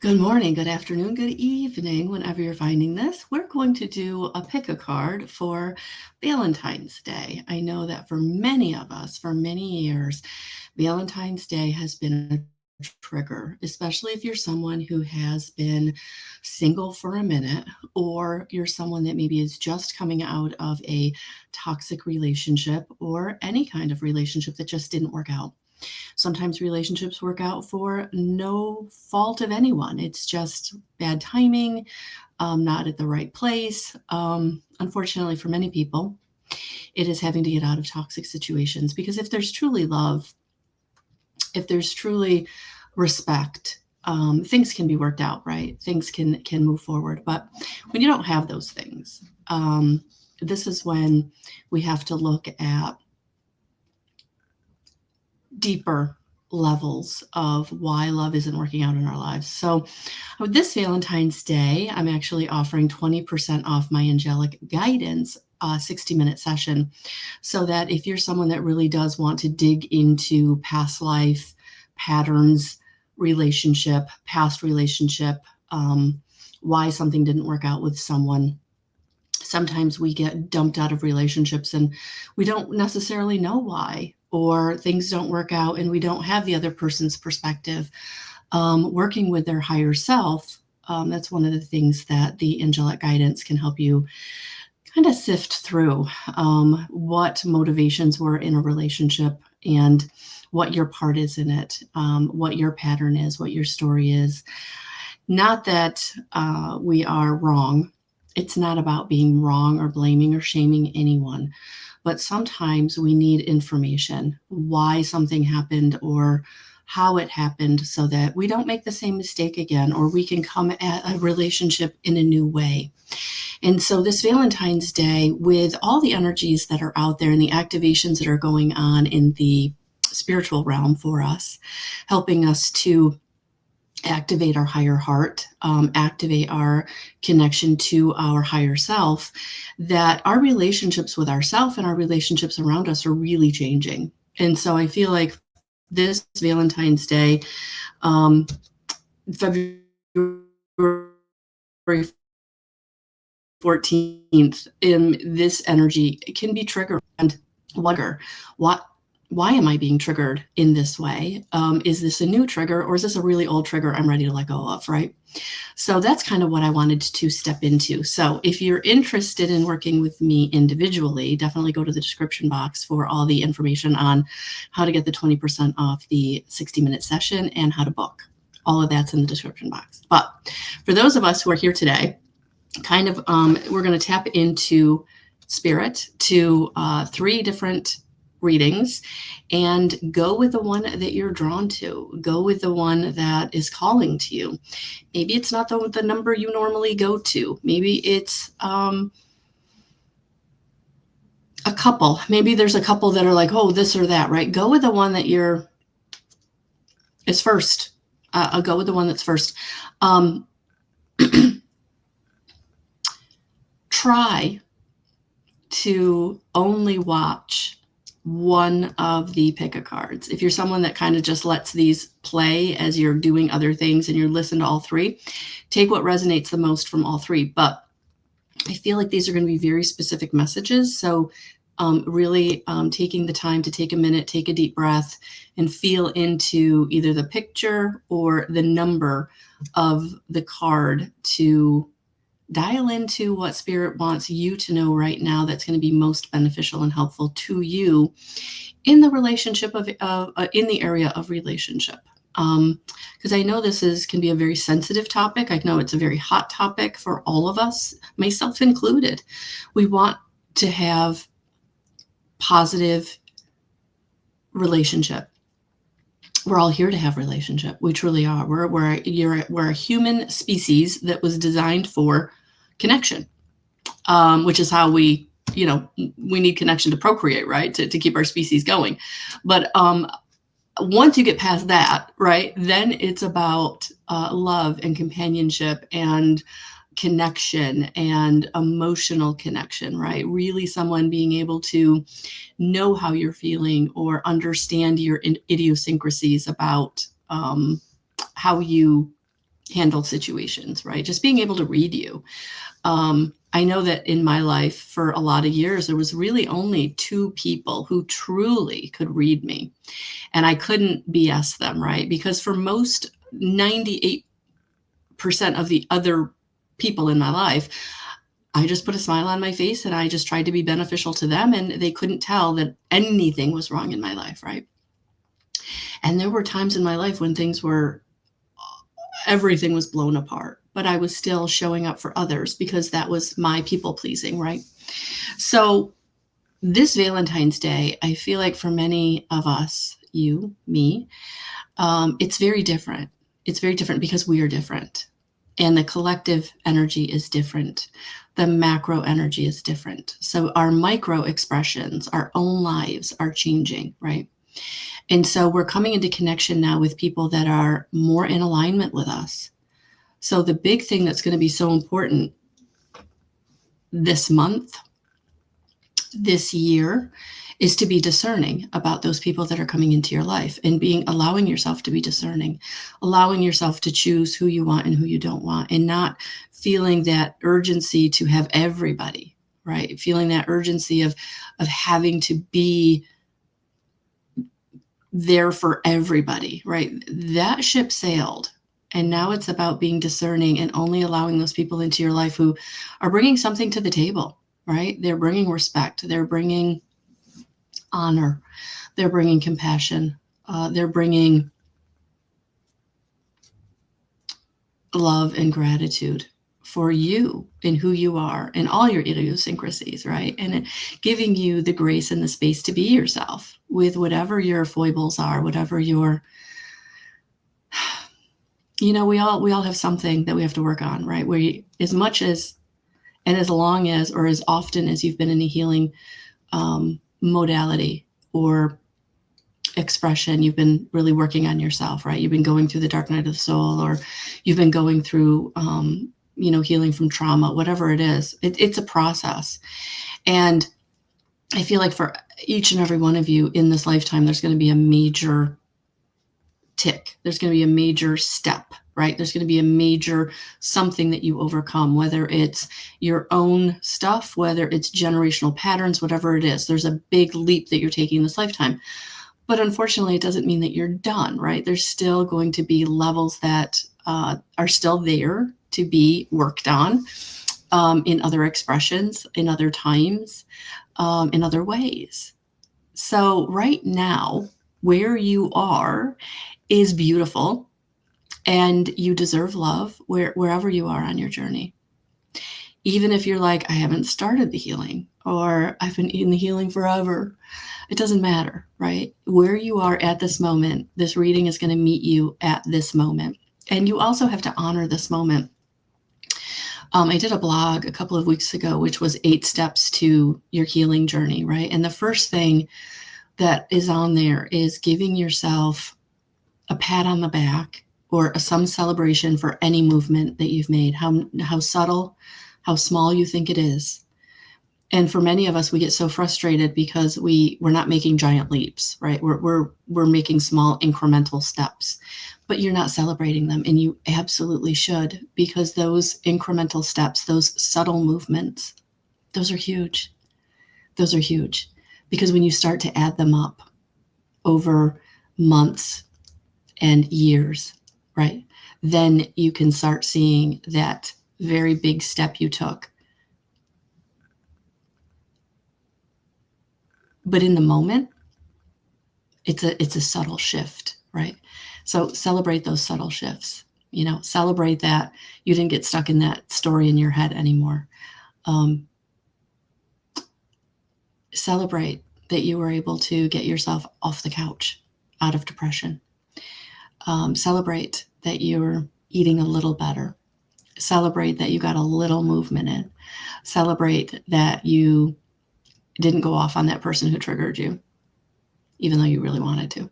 Good morning, good afternoon, good evening, whenever you're finding this. We're going to do a pick a card for Valentine's Day. I know that for many of us, for many years, Valentine's Day has been a trigger, especially if you're someone who has been single for a minute, or you're someone that maybe is just coming out of a toxic relationship or any kind of relationship that just didn't work out. Sometimes relationships work out for no fault of anyone. It's just bad timing, not at the right place. Unfortunately, for many people, it is having to get out of toxic situations because if there's truly love, if there's truly respect, things can be worked out, right? Things can move forward. But when you don't have those things, this is when we have to look at deeper levels of why love isn't working out in our lives. So, with this Valentine's Day, I'm actually offering 20% off my Angelic guidance 60-minute session so that if you're someone that really does want to dig into past life patterns, past relationship, why something didn't work out with someone. Sometimes we get dumped out of relationships and we don't necessarily know why, or things don't work out and we don't have the other person's perspective. Working with their higher self, that's one of the things that the angelic guidance can help you kind of sift through, what motivations were in a relationship and what your part is in it, what your pattern is, what your story is. Not that we are wrong. It's not about being wrong or blaming or shaming anyone, but sometimes we need information, why something happened or how it happened, so that we don't make the same mistake again, or we can come at a relationship in a new way. And so this Valentine's Day, with all the energies that are out there and the activations that are going on in the spiritual realm for us, helping us to activate our higher heart, activate our connection to our higher self, that our relationships with ourself and our relationships around us are really changing. And so I feel like this Valentine's Day, February 14th, in this energy can be triggered and wonder why am I being triggered in this way? Is this a new trigger or is this a really old trigger I'm ready to let go of, right? So that's kind of what I wanted to step into. So if you're interested in working with me individually, definitely go to the description box for all the information on how to get the 20% off the 60-minute session and how to book. All of that's in the description box. But for those of us who are here today, kind of we're going to tap into spirit to 3 different readings and go with the one that you're drawn to. Go with the one that is calling to you. Maybe it's not the number you normally go to. Maybe it's a couple. Maybe there's a couple that are like, oh, this or that, right? Go with the one that is first. I'll go with the one that's first. Try to only watch one of the pick a cards. If you're someone that kind of just lets these play as you're doing other things and you listen to all 3, take what resonates the most from all 3. But I feel like these are going to be very specific messages. So really taking the time to take a minute, take a deep breath, and feel into either the picture or the number of the card to dial into what spirit wants you to know right now that's going to be most beneficial and helpful to you in the relationship in the area of relationship. Because I know can be a very sensitive topic. I know it's a very hot topic for all of us, myself included. We want to have positive relationship. We're all here to have relationship. We truly are. We're a human species that was designed for connection, which is how we need connection to procreate, right? To keep our species going. But once you get past that, right, then it's about love and companionship and connection and emotional connection, right? Really someone being able to know how you're feeling or understand your idiosyncrasies about how you handle situations, right? Just being able to read you. I know that in my life for a lot of years, there was really only two people who truly could read me, and I couldn't BS them, right? Because for most 98% of the other people in my life, I just put a smile on my face and I just tried to be beneficial to them, and they couldn't tell that anything was wrong in my life, right? And there were times in my life when everything was blown apart, but I was still showing up for others because that was my people pleasing, right? So this Valentine's Day, I feel like for many of us, you, me, it's very different. It's very different because we are different. And the collective energy is different. The macro energy is different. So our micro expressions, our own lives are changing, right? And so we're coming into connection now with people that are more in alignment with us. So the big thing that's going to be so important this month, this year, is to be discerning about those people that are coming into your life and allowing yourself to be discerning, allowing yourself to choose who you want and who you don't want, and not feeling that urgency to have everybody, right? Feeling that urgency of having to be there for everybody, right? That ship sailed. And now it's about being discerning and only allowing those people into your life who are bringing something to the table, right? They're bringing respect. They're bringing honor. They're bringing compassion. They're bringing love and gratitude for you and who you are and all your idiosyncrasies, right? And giving you the grace and the space to be yourself with whatever your foibles are, whatever your, we all have something that we have to work on, right? Where as much as and as long as or as often as you've been in a healing modality or expression, you've been really working on yourself, right? You've been going through the dark night of the soul, or you've been going through, healing from trauma, whatever it is. It's a process. And I feel like for each and every one of you in this lifetime, there's going to be a major tick. There's going to be a major step, right? There's going to be a major something that you overcome, whether it's your own stuff, whether it's generational patterns, whatever it is. There's a big leap that you're taking this lifetime. But unfortunately, it doesn't mean that you're done, right? There's still going to be levels that are still there to be worked on in other expressions, in other times, in other ways. So right now, where you are is beautiful, and you deserve love wherever you are on your journey. Even if you're like, I haven't started the healing, or I've been in the healing forever, it doesn't matter, right? Where you are at this moment, this reading is going to meet you at this moment. And you also have to honor this moment. I did a blog a couple of weeks ago, which was 8 steps to your healing journey, right? And the first thing that is on there is giving yourself a pat on the back or some celebration for any movement that you've made, how subtle, how small you think it is. And for many of us, we get so frustrated because we're not making giant leaps, right? We're making small incremental steps, but you're not celebrating them, and you absolutely should, because those incremental steps, those subtle movements, those are huge. Those are huge, because when you start to add them up over months and years, right, then you can start seeing that very big step you took. But in the moment, it's a subtle shift, right? So celebrate those subtle shifts. Celebrate that you didn't get stuck in that story in your head anymore. Celebrate that you were able to get yourself off the couch, out of depression. Celebrate that you're eating a little better. Celebrate that you got a little movement in. Celebrate that you didn't go off on that person who triggered you, even though you really wanted to.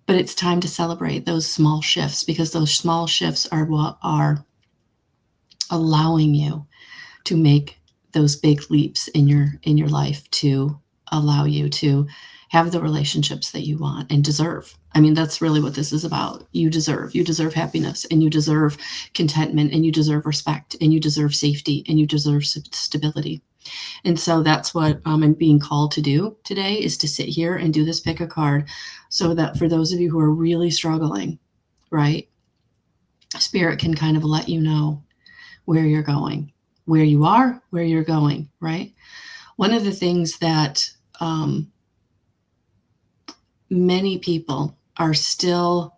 But it's time to celebrate those small shifts, because those small shifts are what are allowing you to make those big leaps in your life, to allow you to have the relationships that you want and deserve. I mean, that's really what this is about. You deserve happiness, and you deserve contentment, and you deserve respect, and you deserve safety, and you deserve stability. And so that's what I'm being called to do today, is to sit here and do this pick a card, so that for those of you who are really struggling, right, Spirit can kind of let you know where you're going, where you are, where you're going, right? One of the things that many people are still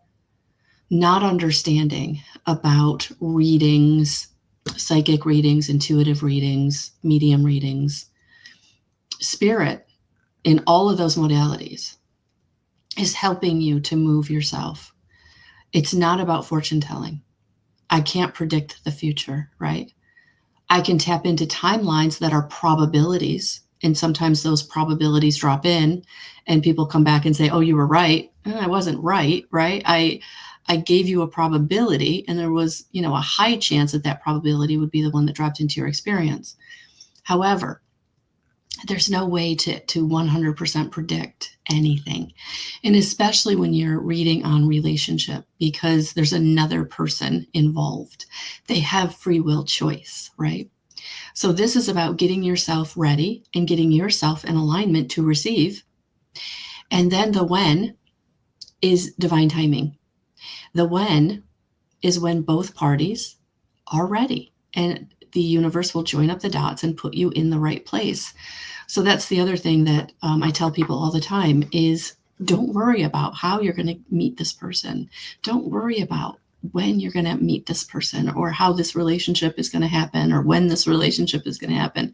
not understanding about readings, psychic readings, intuitive readings, medium readings, Spirit in all of those modalities is helping you to move yourself. It's not about fortune telling. I can't predict the future, right? I can tap into timelines that are probabilities. And sometimes those probabilities drop in and people come back and say, oh, you were right. I wasn't right, right? I gave you a probability, and there was, a high chance that that probability would be the one that dropped into your experience. However, there's no way to 100% predict anything. And especially when you're reading on relationship, because there's another person involved. They have free will choice, right? So this is about getting yourself ready and getting yourself in alignment to receive. And then the when is divine timing. The when is when both parties are ready, and the universe will join up the dots and put you in the right place. So that's the other thing that I tell people all the time is, don't worry about how you're going to meet this person. Don't worry about when you're going to meet this person, or how this relationship is going to happen, or when this relationship is going to happen.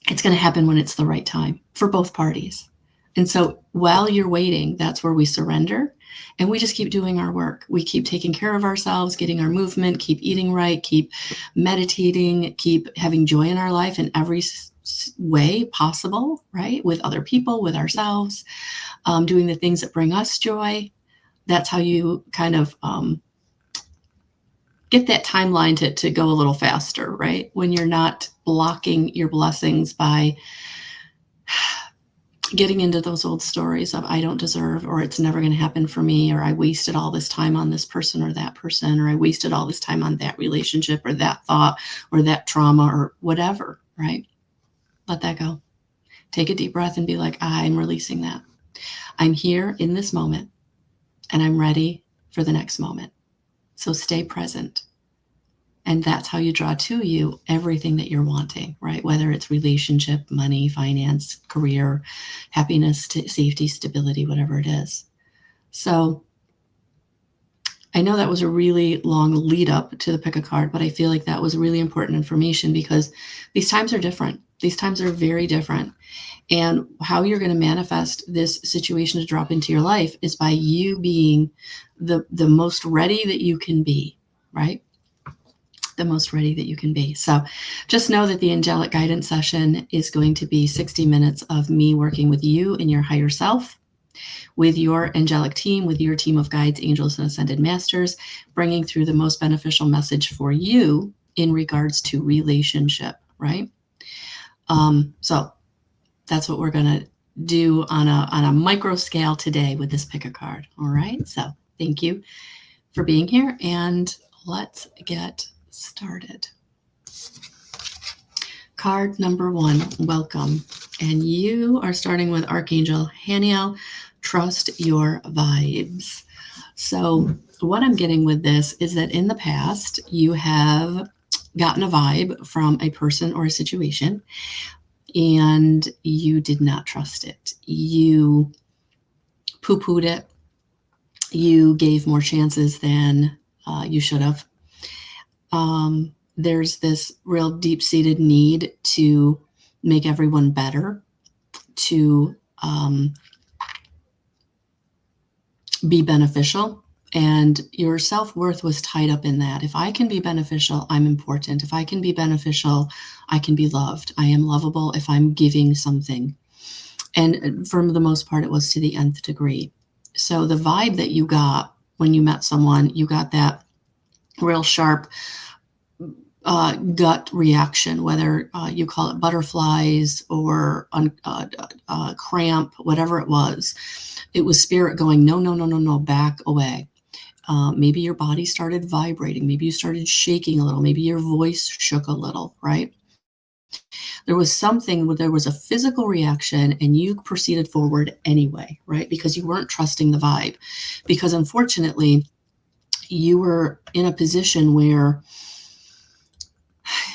It's going to happen when it's the right time for both parties. And so while you're waiting, that's where we surrender, and we just keep doing our work. We keep taking care of ourselves, getting our movement, keep eating right, keep meditating, keep having joy in our life in every way possible, right? With other people, with ourselves, doing the things that bring us joy. That's how you kind of get that timeline to go a little faster, right? When you're not blocking your blessings by getting into those old stories of I don't deserve, or it's never going to happen for me, or I wasted all this time on this person or that person, or I wasted all this time on that relationship or that thought or that trauma or whatever, right? Let that go. Take a deep breath and be like, I'm releasing that. I'm here in this moment, and I'm ready for the next moment. So stay present. And that's how you draw to you everything that you're wanting, right? Whether it's relationship, money, finance, career, happiness, safety, stability, whatever it is. So I know that was a really long lead up to the pick a card, but I feel like that was really important information, because these times are different. These times are very different. And how you're going to manifest this situation to drop into your life is by you being the most ready that you can be, right? The most ready that you can be. So just know that the angelic guidance session is going to be 60 minutes of me working with you and your higher self, with your angelic team, with your team of guides, angels, and ascended masters, bringing through the most beneficial message for you in regards to relationship, right? So that's what we're going to do on a micro scale today with this pick a card. All right. So thank you for being here, and let's get started. Card number 1, welcome. And you are starting with Archangel Haniel, trust your vibes. So what I'm getting with this is that in the past, you have gotten a vibe from a person or a situation, and you did not trust it. You poo-pooed it. You gave more chances than you should have. There's this real deep-seated need to make everyone better, to be beneficial, and your self-worth was tied up in that. If I can be beneficial, I'm important. If I can be beneficial, I can be loved. I am lovable if I'm giving something. And for the most part, it was to the nth degree. So the vibe that you got when you met someone, you got that real sharp, gut reaction, whether you call it butterflies or cramp, whatever it was. It was spirit going, no, no, no, no, no, back away. Maybe your body started vibrating. Maybe you started shaking a little. Maybe your voice shook a little, right? There was something where there was a physical reaction and you proceeded forward anyway, right? Because you weren't trusting the vibe. Because unfortunately, you were in a position where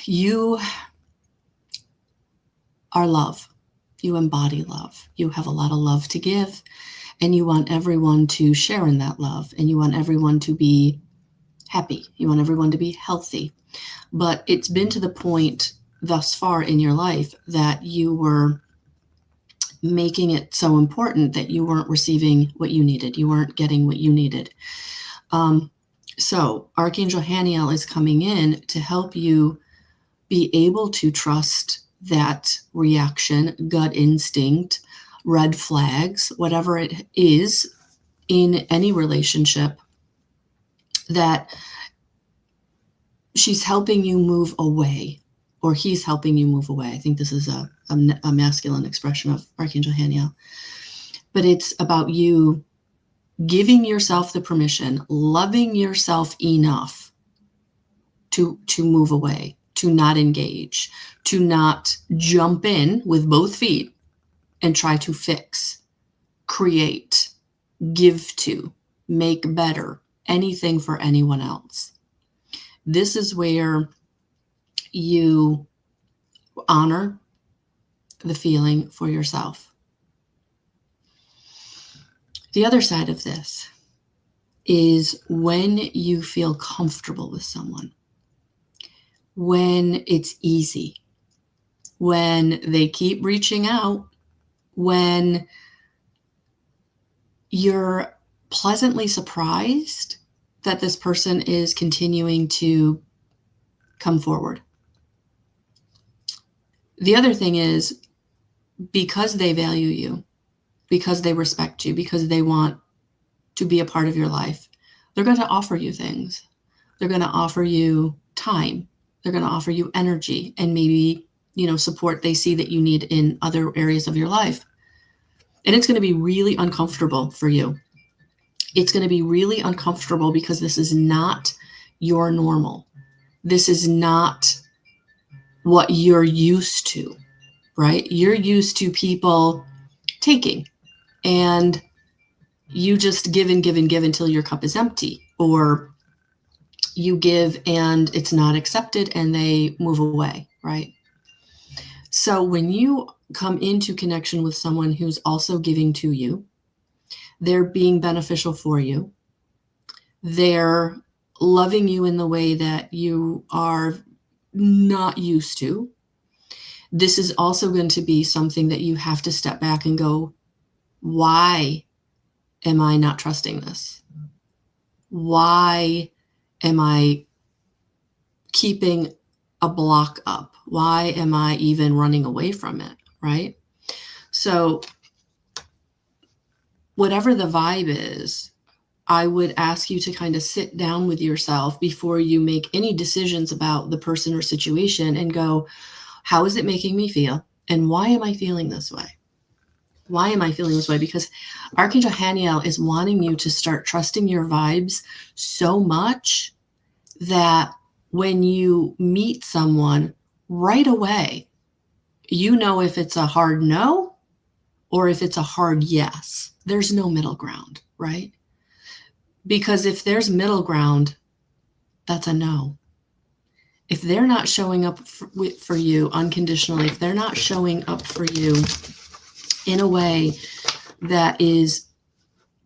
you are love. You embody love. You have a lot of love to give, and you want everyone to share in that love, and you want everyone to be happy. You want everyone to be healthy. But it's been to the point thus far in your life that you were making it so important that you weren't receiving what you needed. You weren't getting what you needed. So Archangel Haniel is coming in to help you be able to trust that reaction, gut instinct, red flags, whatever it is in any relationship, that she's helping you move away, or he's helping you move away. I think this is a masculine expression of Archangel Haniel. But it's about you giving yourself the permission, loving yourself enough to move away, to not engage, to not jump in with both feet and try to fix, create, give to, make better, anything for anyone else. This is where you honor the feeling for yourself. The other side of this is when you feel comfortable with someone, when it's easy, when they keep reaching out, when you're pleasantly surprised that this person is continuing to come forward. The other thing is, because they value you, because they respect you, because they want to be a part of your life, they're going to offer you things. They're going to offer you time. They're going to offer you energy and maybe, support they see that you need in other areas of your life. And it's going to be really uncomfortable for you. It's going to be really uncomfortable because this is not your normal. This is not what you're used to, right? You're used to people taking, and you just give and give and give until your cup is empty, or you give and it's not accepted and they move away, right? So when you come into connection with someone who's also giving to you, they're being beneficial for you, they're loving you in the way that you are not used to, this is also going to be something that you have to step back and go, why am I not trusting this? Why am I keeping a block up? Why am I even running away from it, right? So whatever the vibe is, I would ask you to kind of sit down with yourself before you make any decisions about the person or situation and go, how is it making me feel? And why am I feeling this way? Why am I feeling this way? Because Archangel Haniel is wanting you to start trusting your vibes so much that when you meet someone right away, you know if it's a hard no or if it's a hard yes. There's no middle ground, right? Because if there's middle ground, that's a no. If they're not showing up for you unconditionally, if they're not showing up for you in a way that is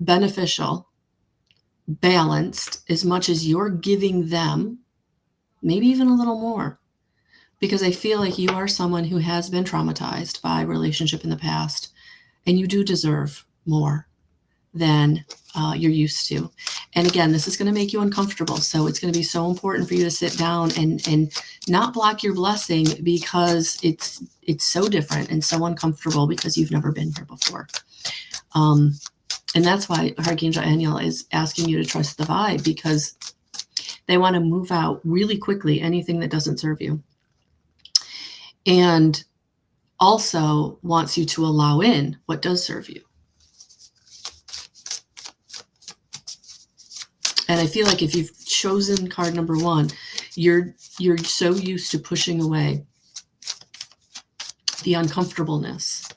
beneficial, balanced, as much as you're giving them, maybe even a little more, because I feel like you are someone who has been traumatized by a relationship in the past, and you do deserve more than you're used to. And again, this is going to make you uncomfortable. So it's going to be so important for you to sit down and not block your blessing, because it's so different and so uncomfortable because you've never been here before. And that's why Archangel Aniel is asking you to trust the vibe, because They want to move out really quickly, anything that doesn't serve you. And also wants you to allow in what does serve you. And I feel like if you've chosen card number 1, you're so used to pushing away the uncomfortableness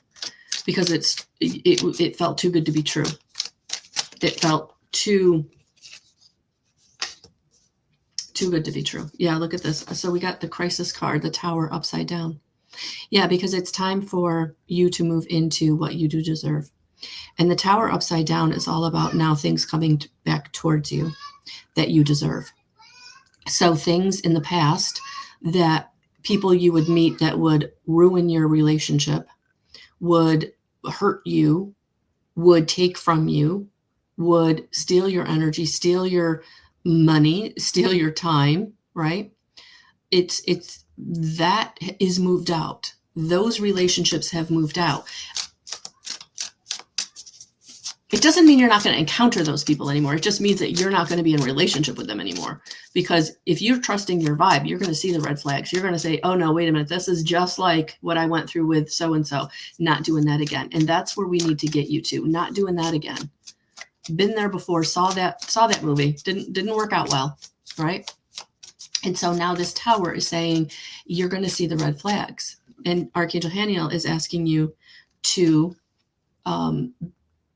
because it felt too good to be true. It felt too good to be true. Yeah, look at this. So we got the crisis card, the Tower upside down. Yeah, because it's time for you to move into what you do deserve. And the Tower upside down is all about now things coming back towards you that you deserve. So things in the past that people you would meet that would ruin your relationship, would hurt you, would take from you, would steal your energy, steal your money, steal your time, right? It's that is moved out. Those relationships have moved out. It doesn't mean you're not going to encounter those people anymore. It just means that you're not going to be in a relationship with them anymore. Because if you're trusting your vibe, you're going to see the red flags. You're going to say, oh no, wait a minute. This is just like what I went through with so-and-so. Not doing that again. And that's where we need to get you to. Not doing that again. Been there before, saw that movie. Didn't work out well, right? And so now this Tower is saying you're going to see the red flags. And Archangel Haniel is asking you to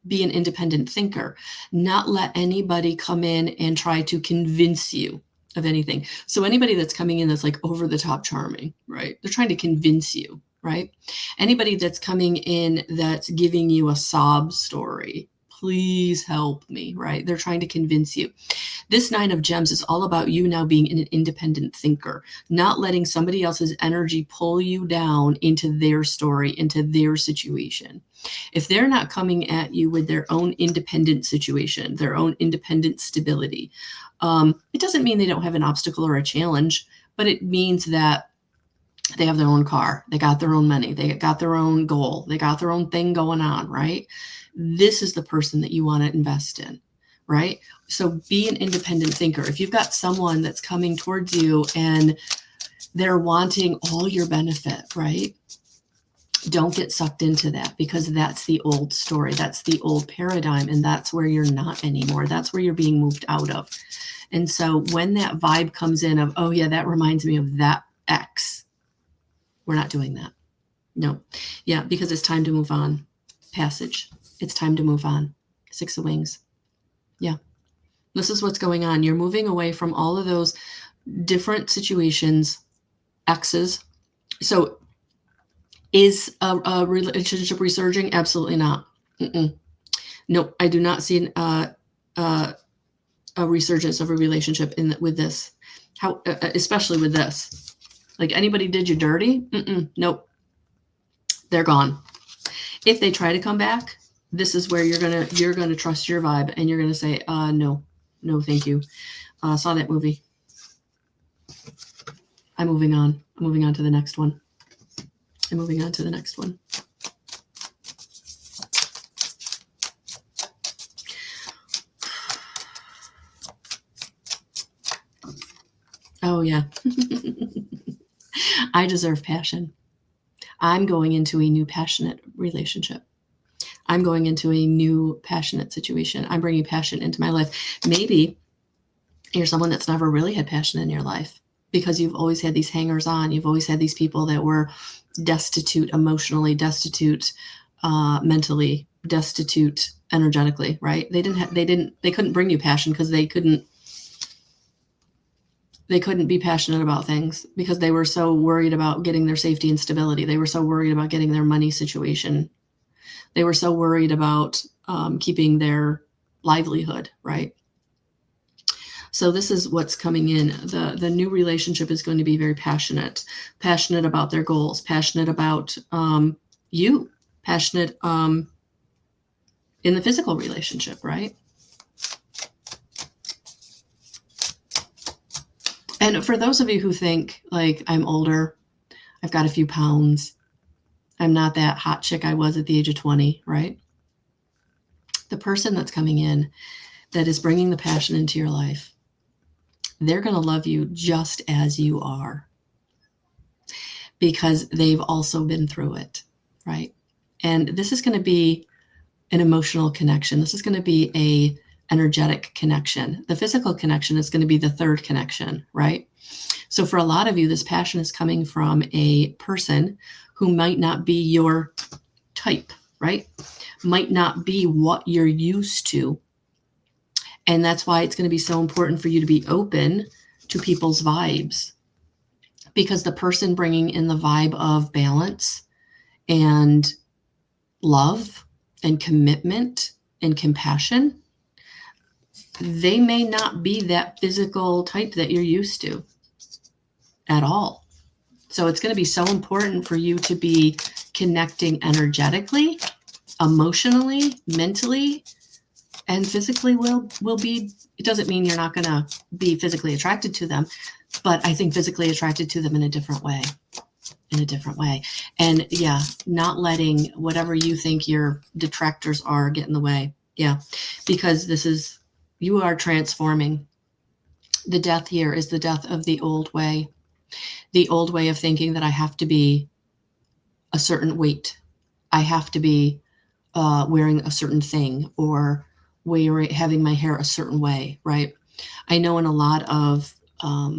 be an independent thinker, not let anybody come in and try to convince you of anything. So anybody that's coming in that's like over the top charming, right? They're trying to convince you, right? Anybody that's coming in that's giving you a sob story, please help me, right? They're trying to convince you. This 9 of Gems is all about you now being an independent thinker, not letting somebody else's energy pull you down into their story, into their situation. If they're not coming at you with their own independent situation, their own independent stability, it doesn't mean they don't have an obstacle or a challenge, but it means that they have their own car, they got their own money, they got their own goal, they got their own thing going on, right? This is the person that you want to invest in, right? So be an independent thinker. If you've got someone that's coming towards you and they're wanting all your benefit, right? Don't get sucked into that, because that's the old story. That's the old paradigm. And that's where you're not anymore. That's where you're being moved out of. And so when that vibe comes in of, oh yeah, that reminds me of that ex, we're not doing that. No. Yeah, because it's time to move on. Passage. It's time to move on. 6 of Wings. Yeah. This is what's going on. You're moving away from all of those different situations, exes. So is a relationship resurging? Absolutely not. Nope. I do not see a resurgence of a relationship with this. How, especially with this. Like anybody did you dirty? Nope. They're gone. If they try to come back, this is where you're gonna trust your vibe, and you're gonna say, no, thank you. Saw that movie. I'm moving on. I'm moving on to the next one. Oh yeah. I deserve passion. I'm going into a new passionate relationship. I'm going into a new passionate situation. I'm bringing passion into my life. Maybe you're someone that's never really had passion in your life because you've always had these hangers on. You've always had these people that were destitute emotionally, destitute mentally, destitute energetically, right? They couldn't bring you passion because they couldn't be passionate about things because they were so worried about getting their safety and stability. They were so worried about getting their money situation. They were so worried about keeping their livelihood, right? So this is what's coming in. The new relationship is going to be very passionate about their goals, passionate about you, passionate in the physical relationship, right? And for those of you who think like I'm older, I've got a few pounds, I'm not that hot chick I was at the age of 20, right? The person that's coming in that is bringing the passion into your life they're going to love you just as you are because they've also been through it, right? And this is going to be an emotional connection. This is going to be a energetic connection. The physical connection is going to be the third connection, right? So for a lot of you, this passion is coming from a person who might not be your type, right? Might not be what you're used to. And that's why it's going to be so important for you to be open to people's vibes, because the person bringing in the vibe of balance and love and commitment and compassion, they may not be that physical type that you're used to at all. So it's going to be so important for you to be connecting energetically, emotionally, mentally, and physically will be. It doesn't mean you're not going to be physically attracted to them, but I think physically attracted to them in a different way. And yeah, not letting whatever you think your detractors are get in the way. Yeah, because you are transforming. The death here is the death of the old way of thinking that I have to be a certain weight. I have to be wearing a certain thing, or having my hair a certain way, right? I know in a lot of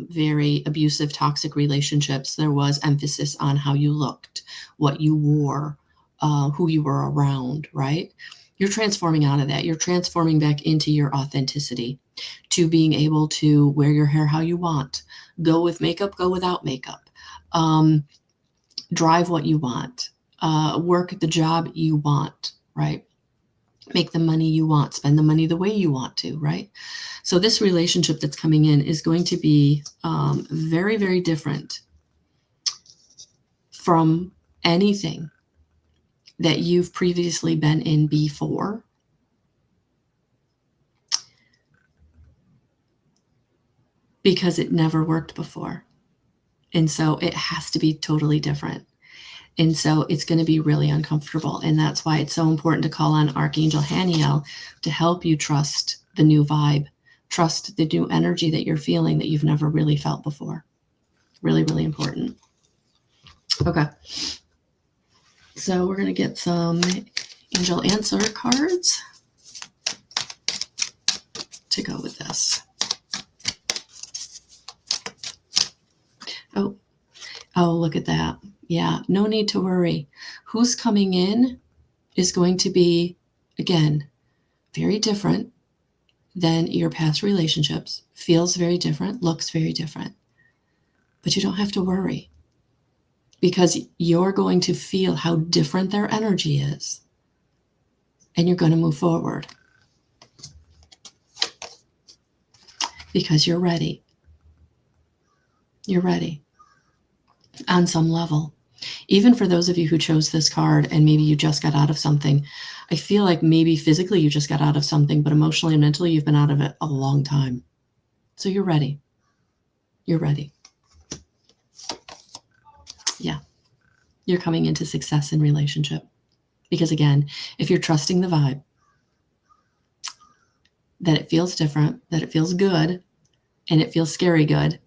very abusive, toxic relationships, there was emphasis on how you looked, what you wore, who you were around, right? You're transforming out of that. You're transforming back into your authenticity, to being able to wear your hair how you want, go with makeup, go without makeup, drive what you want, work the job you want, right? Make the money you want, spend the money the way you want to, right? So this relationship that's coming in is going to be very, very different from anything that you've previously been in before. Because it never worked before. And so it has to be totally different. And so it's going to be really uncomfortable. And that's why it's so important to call on Archangel Haniel to help you trust the new vibe, trust the new energy that you're feeling that you've never really felt before. Really, really important. Okay. So we're going to get some angel answer cards to go with this. Oh, look at that. Yeah, no need to worry. Who's coming in is going to be, again, very different than your past relationships. Feels very different, looks very different. But you don't have to worry, because you're going to feel how different their energy is, and you're going to move forward because you're ready. You're ready on some level. Even for those of you who chose this card and maybe you just got out of something, I feel like maybe physically you just got out of something, but emotionally and mentally you've been out of it a long time. So you're ready. You're ready. Yeah. You're coming into success in relationship. Because again, if you're trusting the vibe, that it feels different, that it feels good, and it feels scary good,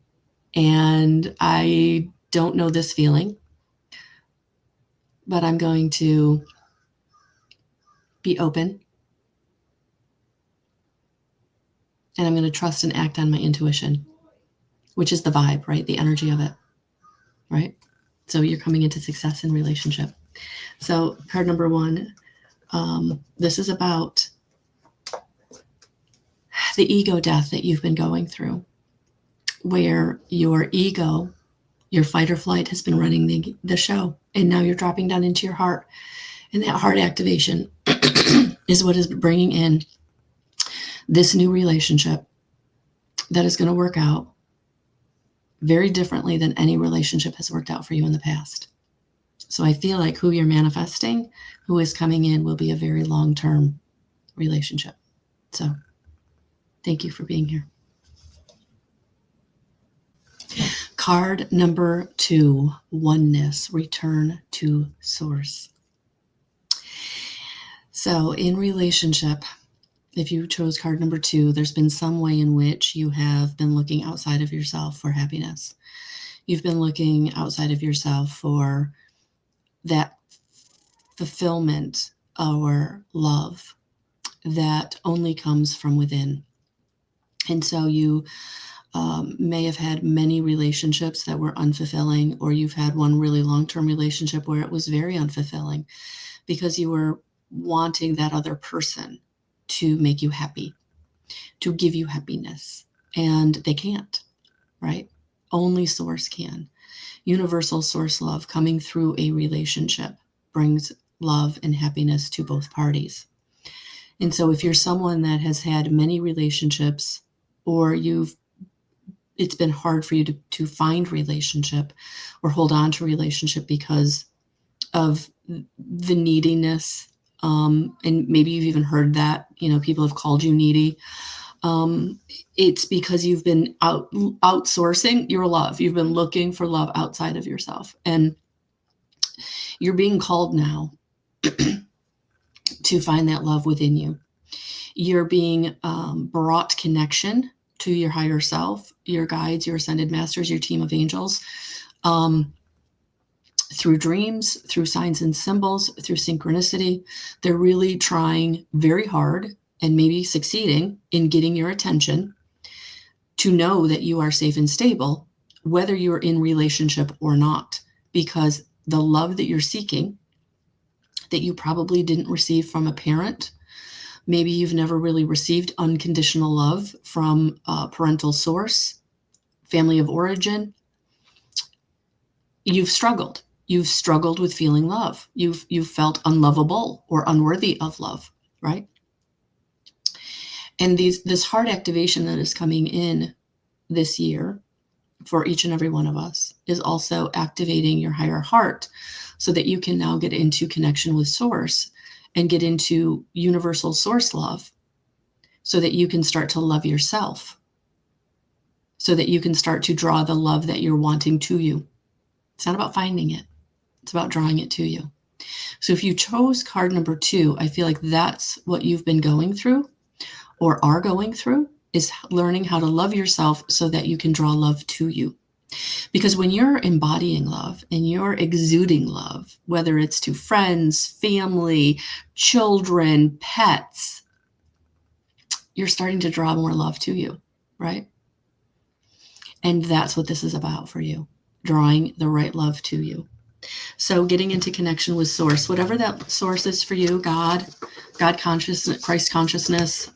and I don't know this feeling, but I'm going to be open, and I'm going to trust and act on my intuition, which is the vibe, right? The energy of it, right? So you're coming into success in relationship. So card number 1, this is about the ego death that you've been going through, where your ego, your fight or flight, has been running the show, and now you're dropping down into your heart, and that heart activation is what is bringing in this new relationship that is going to work out very differently than any relationship has worked out for you in the past. So I feel like who you're manifesting, who is coming in, will be a very long-term relationship. So thank you for being here. Card number 2, oneness, return to source. So in relationship, if you chose card number 2, there's been some way in which you have been looking outside of yourself for happiness. You've been looking outside of yourself for that fulfillment or love that only comes from within. And so you may have had many relationships that were unfulfilling, or you've had one really long-term relationship where it was very unfulfilling because you were wanting that other person to make you happy, to give you happiness. And they can't, right? Only source can. Universal source love coming through a relationship brings love and happiness to both parties. And so if you're someone that has had many relationships, or it's been hard for you to find relationship or hold on to relationship because of the neediness, and maybe you've even heard that, people have called you needy. It's because you've been outsourcing your love. You've been looking for love outside of yourself. And you're being called now to find that love within you. You're being brought connection to your higher self, your guides, your ascended masters, your team of angels, through dreams, through signs and symbols, through synchronicity. They're really trying very hard and maybe succeeding in getting your attention to know that you are safe and stable, whether you're in relationship or not, because the love that you're seeking, that you probably didn't receive from a parent, maybe you've never really received unconditional love from a parental source, family of origin, you've struggled. You've struggled with feeling love. You've felt unlovable or unworthy of love, right? And this heart activation that is coming in this year for each and every one of us is also activating your higher heart so that you can now get into connection with source and get into universal source love so that you can start to love yourself, so that you can start to draw the love that you're wanting to you. It's not about finding it. It's about drawing it to you. So if you chose card number 2, I feel like that's what you've been going through or are going through, is learning how to love yourself so that you can draw love to you. Because when you're embodying love and you're exuding love, whether it's to friends, family, children, pets, you're starting to draw more love to you, right? And that's what this is about for you, drawing the right love to you. So getting into connection with source, whatever that source is for you, God consciousness, Christ consciousness,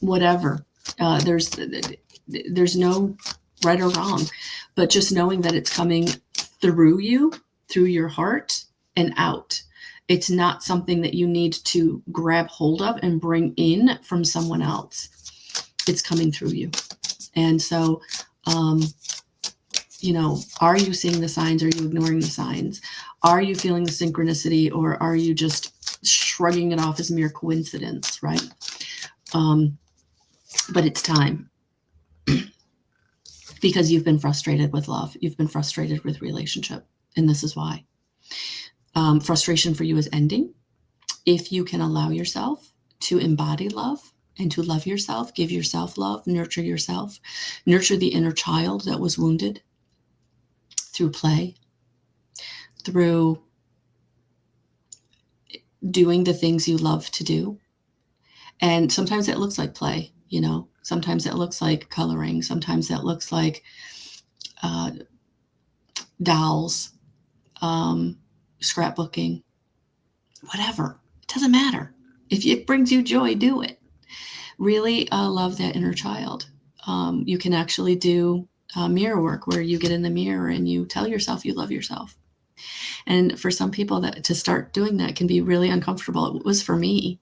whatever. There's no right or wrong, but just knowing that it's coming through you, through your heart and out. It's not something that you need to grab hold of and bring in from someone else. It's coming through you. And so, are you seeing the signs? Are you ignoring the signs? Are you feeling the synchronicity, or are you just shrugging it off as mere coincidence, right? But it's time, because you've been frustrated with love. You've been frustrated with relationship. And this is why. Frustration for you is ending. If you can allow yourself to embody love and to love yourself, give yourself love, nurture yourself, nurture the inner child that was wounded through play, through doing the things you love to do. And sometimes it looks like play, sometimes it looks like coloring. Sometimes that looks like dolls, scrapbooking, whatever. It doesn't matter. If it brings you joy, do it. Really love that inner child. You can actually do mirror work where you get in the mirror and you tell yourself you love yourself. And for some people, that to start doing that can be really uncomfortable. It was for me.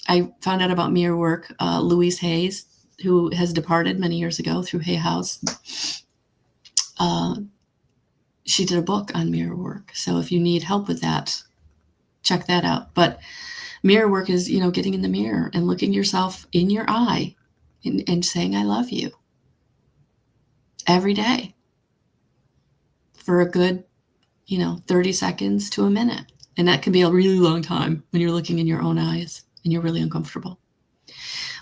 I found out about mirror work. Louise Hayes, who has departed many years ago through Hay House, she did a book on mirror work. So if you need help with that, check that out. But mirror work is, getting in the mirror and looking yourself in your eye and saying, I love you every day for a good, 30 seconds to a minute. And that can be a really long time when you're looking in your own eyes and you're really uncomfortable.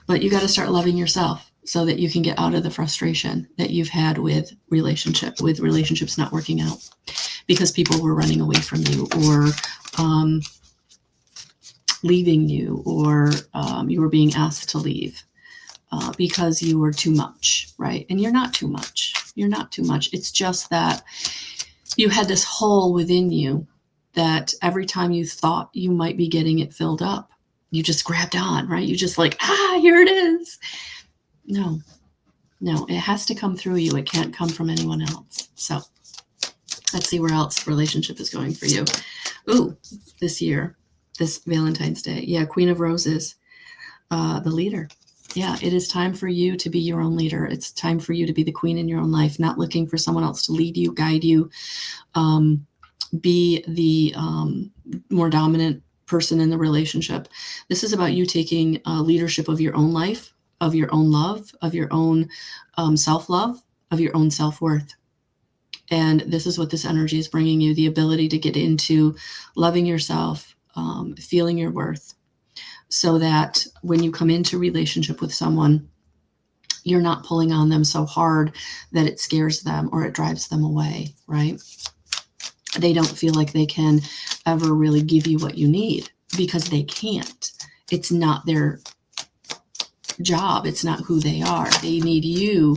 But you got to start loving yourself so that you can get out of the frustration that you've had with relationships not working out because people were running away from you, or leaving you, or you were being asked to leave because you were too much, right? And you're not too much. You're not too much. It's just that you had this hole within you that every time you thought you might be getting it filled up, you just grabbed on, right? You just like, here it is. No, it has to come through you. It can't come from anyone else. So let's see where else relationship is going for you. Ooh, this year, this Valentine's Day. Yeah, Queen of Roses, the leader. Yeah, it is time for you to be your own leader. It's time for you to be the queen in your own life, not looking for someone else to lead you, guide you, be the more dominant person in the relationship. This is about you taking leadership of your own life, of your own love, of your own self-love, of your own self-worth. And this is what this energy is bringing you, the ability to get into loving yourself, feeling your worth, so that when you come into relationship with someone, you're not pulling on them so hard that it scares them or it drives them away, right? They don't feel like they can ever really give you what you need because they can't. It's not their job. It's not who they are. They need you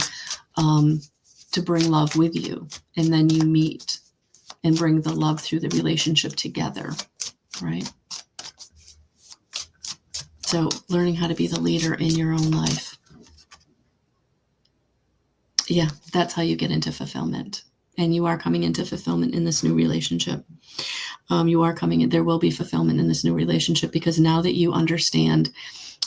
to bring love with you. And then you meet and bring the love through the relationship together, right? So learning how to be the leader in your own life. Yeah, that's how you get into fulfillment. And you are coming into fulfillment in this new relationship. You are coming in, there will be fulfillment in this new relationship because now that you understand,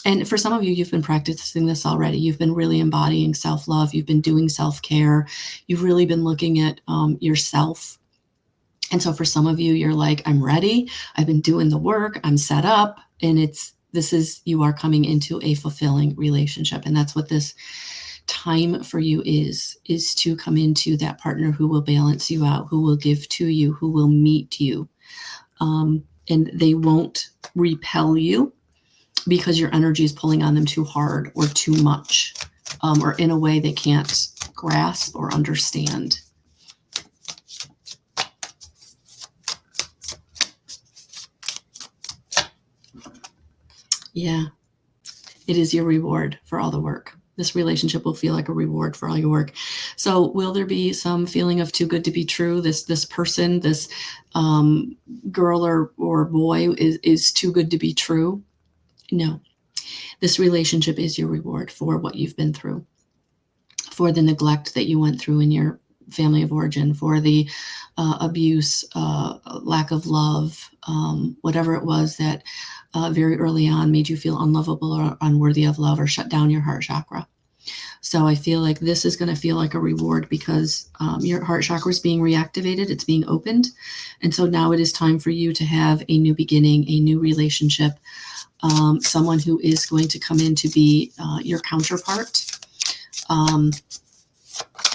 and for some of you, you've been practicing this already. You've been really embodying self-love. You've been doing self-care. You've really been looking at yourself. And so for some of you, you're like, I'm ready. I've been doing the work. I'm set up. And you are coming into a fulfilling relationship. And that's what this time for you is to come into that partner who will balance you out, who will give to you, who will meet you. And they won't repel you because your energy is pulling on them too hard or too much, or in a way they can't grasp or understand. Yeah, it is your reward for all the work. This relationship will feel like a reward for all your work. So will there be some feeling of too good to be true? This person, this girl or boy is too good to be true? No. This relationship is your reward for what you've been through, for the neglect that you went through in your family of origin, for the abuse, lack of love, whatever it was that very early on made you feel unlovable or unworthy of love or shut down your heart chakra. So I feel like this is going to feel like a reward because your heart chakra is being reactivated. It's being opened. And so now it is time for you to have a new beginning, a new relationship, someone who is going to come in to be your counterpart.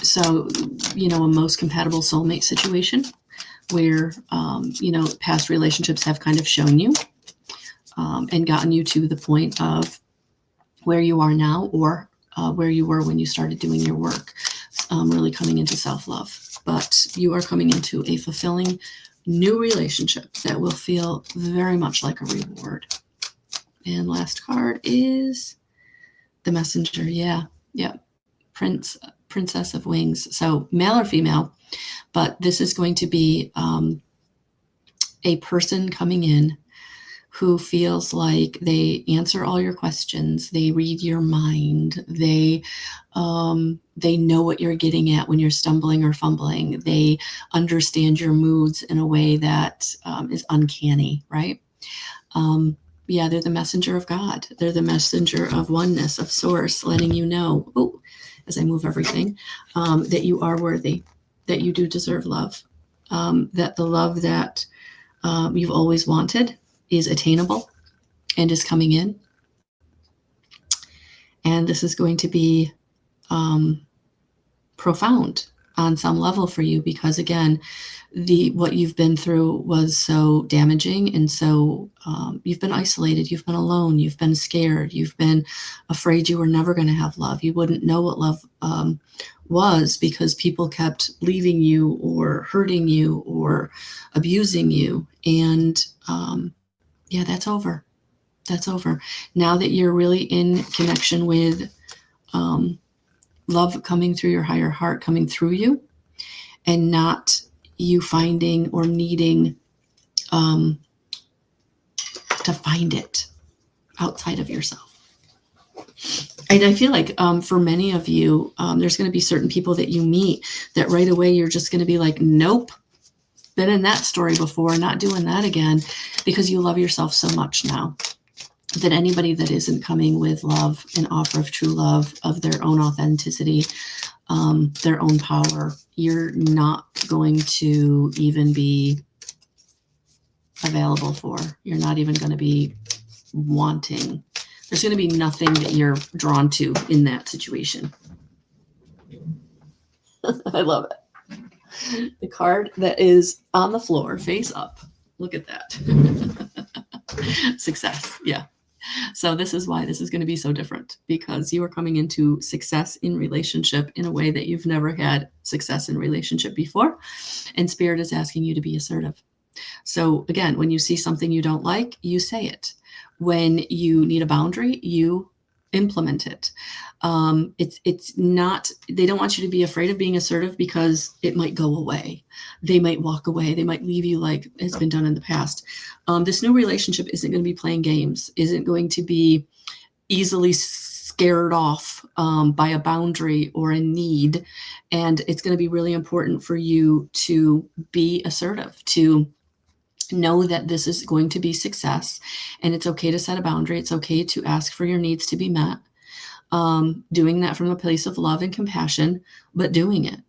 So, a most compatible soulmate situation where, past relationships have kind of shown you and gotten you to the point of where you are now or where you were when you started doing your work, really coming into self-love. But you are coming into a fulfilling new relationship that will feel very much like a reward. And last card is the Messenger. Yeah. Princess of Wings. So male or female, but this is going to be a person coming in who feels like they answer all your questions. They read your mind. They know what you're getting at when you're stumbling or fumbling. They understand your moods in a way that is uncanny, right? They're the messenger of God. They're the messenger of oneness, of source, letting you know, as I move everything, that you are worthy, that you do deserve love, that the love that you've always wanted is attainable and is coming in. And this is going to be profound. on some level for you, because again, what you've been through was so damaging, and so you've been isolated, you've been alone, you've been scared, you've been afraid you were never going to have love. You wouldn't know what love was, because people kept leaving you or hurting you or abusing you. And yeah, that's over. That's over. Now that you're really in connection with love coming through your higher heart, coming through you, and not you finding or needing to find it outside of yourself. And I feel like for many of you, there's going to be certain people that you meet that right away you're just going to be like, nope, been in that story before, not doing that again, because you love yourself so much now that anybody that isn't coming with love, an offer of true love, of their own authenticity, their own power, you're not going to even be available for. You're not even going to be wanting. There's going to be nothing that you're drawn to in that situation. I love it. The card that is on the floor, face up. Look at that. Success. Yeah. So this is why this is going to be so different, because you are coming into success in relationship in a way that you've never had success in relationship before. And Spirit is asking you to be assertive. So again, when you see something you don't like, you say it. When you need a boundary, you implement it. It's not, they don't want you to be afraid of being assertive, because it might go away. They might walk away. They might leave you like it's been done in the past. This new relationship isn't going to be playing games, isn't going to be easily scared off by a boundary or a need. And it's going to be really important for you to be assertive, to know that this is going to be success, and it's okay to set a boundary. It's okay to ask for your needs to be met. Doing that from a place of love and compassion, but doing it.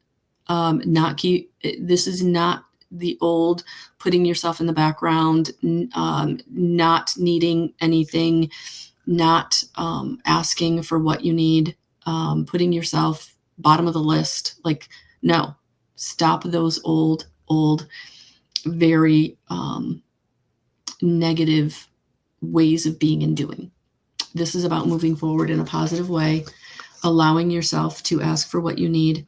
This is not the old putting yourself in the background, not needing anything, not asking for what you need, putting yourself bottom of the list. Like, no, stop those old, very negative ways of being and doing. This is about moving forward in a positive way, allowing yourself to ask for what you need,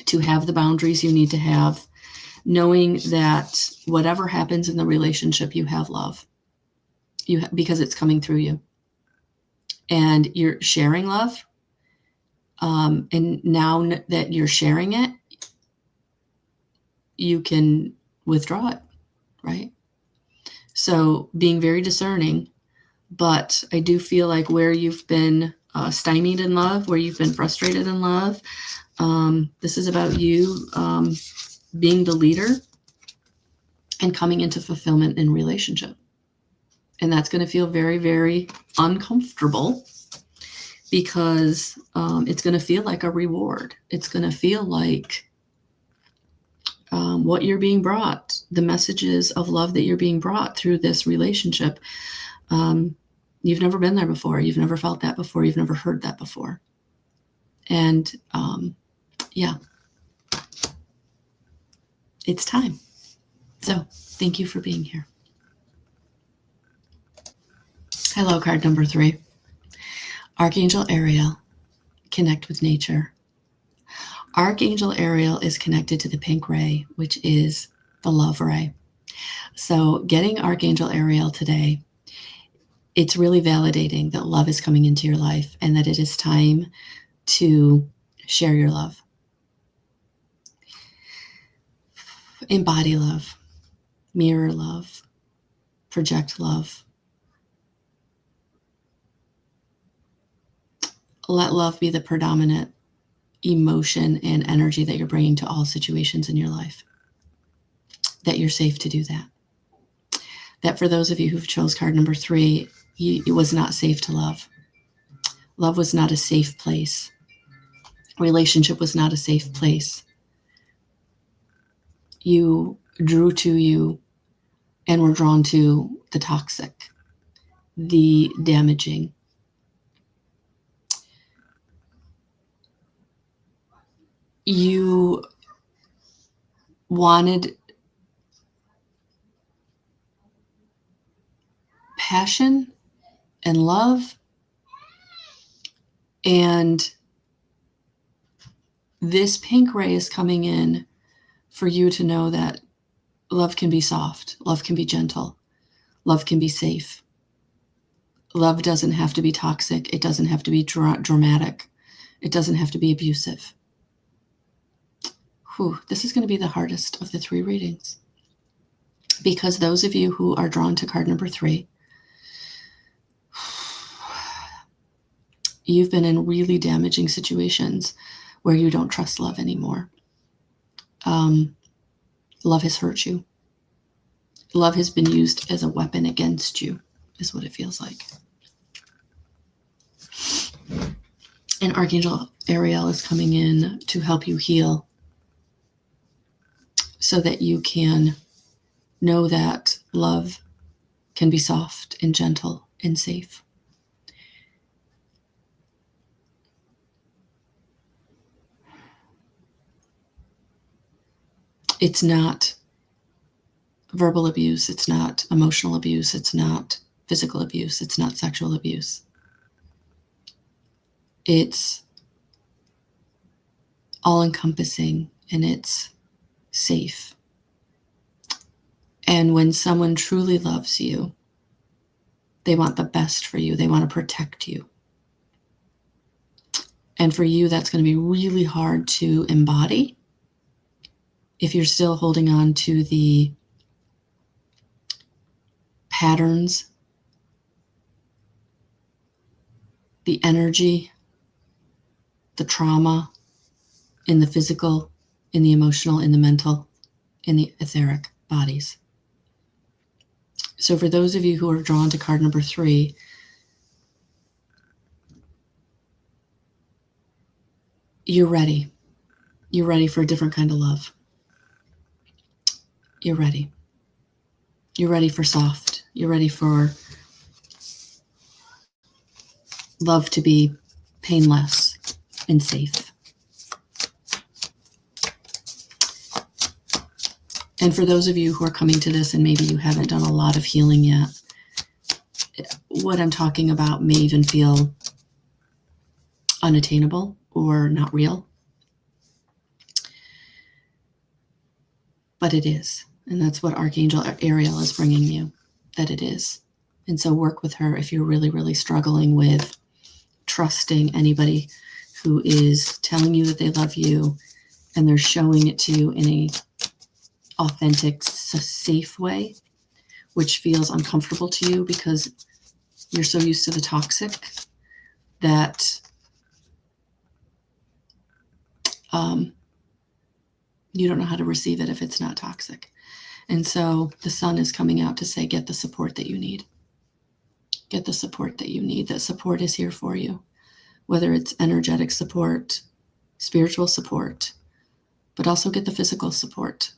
to have the boundaries you need to have, knowing that whatever happens in the relationship, you have love, because it's coming through you. And you're sharing love. And now that you're sharing it, you can withdraw it, right? So being very discerning. But I do feel like where you've been stymied in love, where you've been frustrated in love, this is about you being the leader and coming into fulfillment in relationship. And that's going to feel very, very uncomfortable, because it's going to feel like a reward. It's going to feel like what you're being brought, the messages of love that you're being brought through this relationship. You've never been there before. You've never felt that before. You've never heard that before. And yeah, it's time. So thank you for being here. Hello, card number 3. Archangel Ariel, connect with nature. Archangel Ariel is connected to the pink ray, which is the love ray. So getting Archangel Ariel today, it's really validating that love is coming into your life and that it is time to share your love. Embody love, mirror love, project love. Let love be the predominant emotion and energy that you're bringing to all situations in your life. That you're safe to do that. That for those of you who've chose card number 3, it was not safe to love. Love was not a safe place. Relationship was not a safe place. You drew to you and were drawn to the toxic, the damaging. you wanted passion and love, and this pink ray is coming in for you to know that love can be soft, love can be gentle, love can be safe. Love doesn't have to be toxic. It doesn't have to be dramatic. It doesn't have to be abusive. Whew, this is going to be the hardest of the 3 readings, because those of you who are drawn to card number 3, you've been in really damaging situations where you don't trust love anymore. Love has hurt you. Love has been used as a weapon against you, is what it feels like. And Archangel Ariel is coming in to help you heal so that you can know that love can be soft and gentle and safe. It's not verbal abuse. It's not emotional abuse. It's not physical abuse. It's not sexual abuse. It's all-encompassing and it's safe. And when someone truly loves you, they want the best for you. They want to protect you. And for you, that's going to be really hard to embody if you're still holding on to the patterns, the energy, the trauma in the physical, in the emotional, in the mental, in the etheric bodies. So for those of you who are drawn to card number 3, you're ready. You're ready for a different kind of love. You're ready. You're ready for soft. You're ready for love to be painless and safe. And for those of you who are coming to this and maybe you haven't done a lot of healing yet, what I'm talking about may even feel unattainable or not real. But it is. And that's what Archangel Ariel is bringing you, that it is. And so work with her if you're really, really struggling with trusting anybody who is telling you that they love you and they're showing it to you in a authentic, safe way, which feels uncomfortable to you because you're so used to the toxic that you don't know how to receive it if it's not toxic. And so the sun is coming out to say, get the support that you need. Get the support that you need. That support is here for you, whether it's energetic support, spiritual support, but also get the physical support.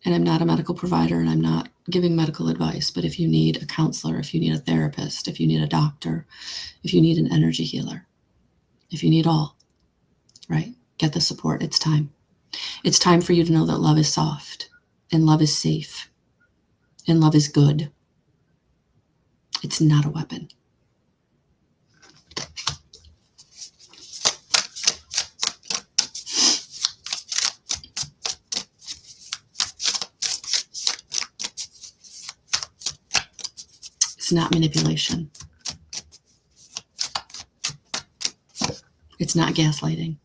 And I'm not a medical provider and I'm not giving medical advice, but if you need a counselor, if you need a therapist, if you need a doctor, if you need an energy healer, if you need all, right? Get the support. It's time. It's time for you to know that love is soft and love is safe and love is good. It's not a weapon. It's not manipulation. It's not gaslighting.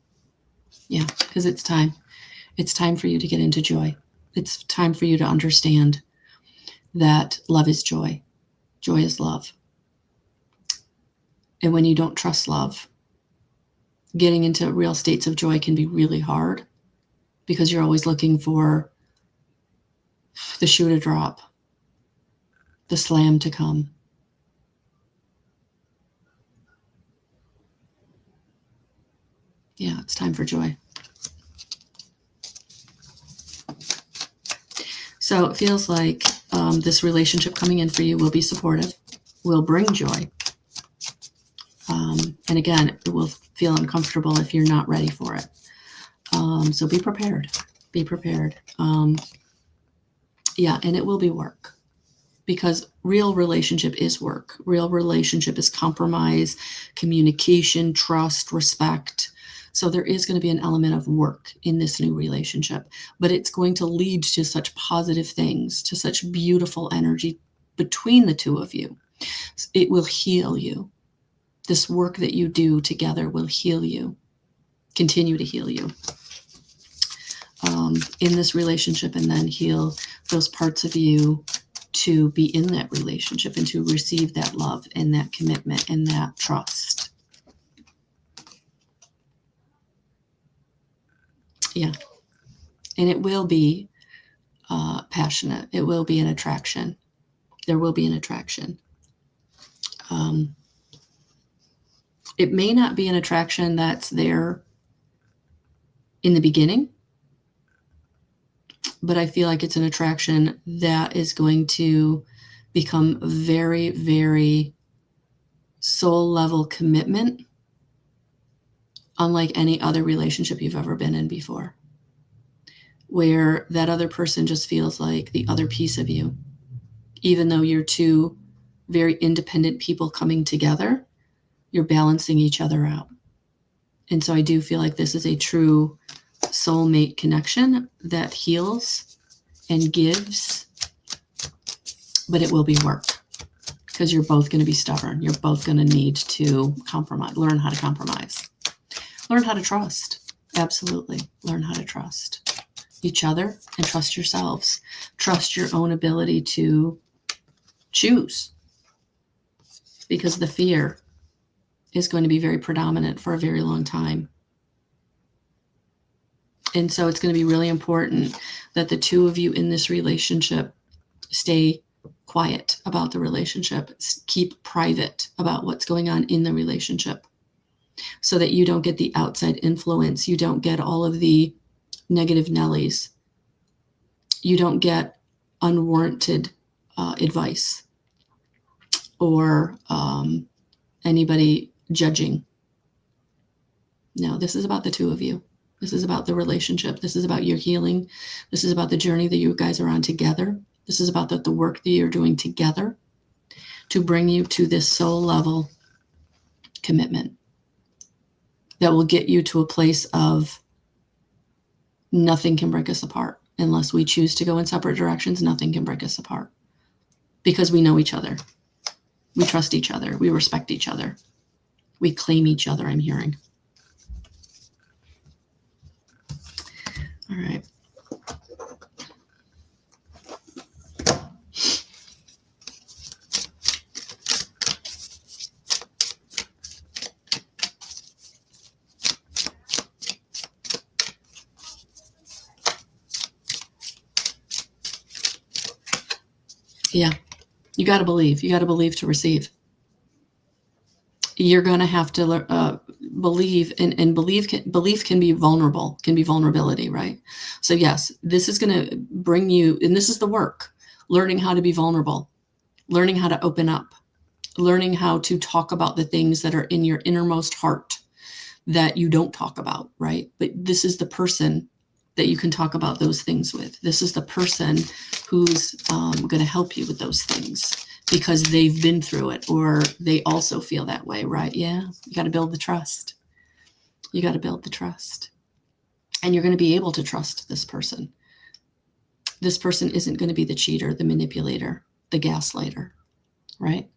Yeah, because it's time. It's time for you to get into joy. It's time for you to understand that love is joy. Joy is love. And when you don't trust love, getting into real states of joy can be really hard because you're always looking for the shoe to drop, the slam to come. Yeah, it's time for joy. So it feels like this relationship coming in for you will be supportive, will bring joy. And again, it will feel uncomfortable if you're not ready for it. So be prepared. Be prepared. Yeah, and it will be work, because real relationship is work. Real relationship is compromise, communication, trust, respect. So there is going to be an element of work in this new relationship, but it's going to lead to such positive things, to such beautiful energy between the two of you. It will heal you. This work that you do together will heal you, continue to heal you in this relationship, and then heal those parts of you to be in that relationship and to receive that love and that commitment and that trust. Yeah. And it will be passionate. It will be an attraction. There will be an attraction. It may not be an attraction that's there in the beginning, but I feel like it's an attraction that is going to become very, very soul level commitment, unlike any other relationship you've ever been in before, where that other person just feels like the other piece of you. Even though you're two very independent people coming together, you're balancing each other out. And so I do feel like this is a true soulmate connection that heals and gives, but it will be work, because you're both going to be stubborn. You're both going to need to compromise, learn how to compromise, learn how to trust. Absolutely. Learn how to trust each other and trust yourselves. Trust your own ability to choose, because the fear is going to be very predominant for a very long time. And so it's going to be really important that the two of you in this relationship stay quiet about the relationship, keep private about what's going on in the relationship, so that you don't get the outside influence. You don't get all of the negative Nellies. You don't get unwarranted advice or anybody judging. No, this is about the two of you. This is about the relationship. This is about your healing. This is about the journey that you guys are on together. This is about the work that you're doing together to bring you to this soul level commitment that will get you to a place of nothing can break us apart. Unless we choose to go in separate directions, nothing can break us apart, because we know each other. We trust each other. We respect each other. We claim each other, I'm hearing. All right. Yeah. You got to believe. You got to believe to receive. You're going to have to believe, and belief can be vulnerable, can be vulnerability, right? So yes, this is going to bring you, and this is the work, learning how to be vulnerable, learning how to open up, learning how to talk about the things that are in your innermost heart that you don't talk about, right? But this is the person that you can talk about those things with. This is the person who's going to help you with those things, because they've been through it, or they also feel that way, right? Yeah, you got to build the trust. You got to build the trust. And you're going to be able to trust this person. This person isn't going to be the cheater, the manipulator, the gaslighter, right?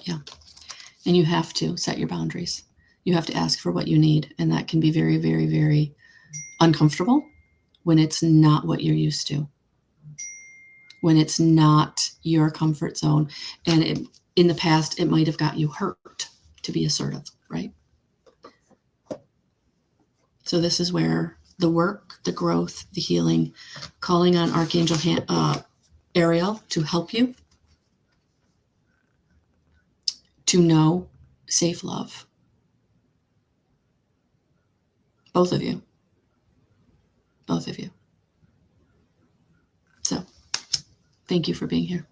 Yeah. And you have to set your boundaries. You have to ask for what you need. And that can be very, very, very uncomfortable when it's not what you're used to, when it's not your comfort zone. And in the past, it might have got you hurt to be assertive, right? So this is where the work, the growth, the healing, calling on Archangel Ariel to help you to know safe love. Both of you. Both of you. So thank you for being here.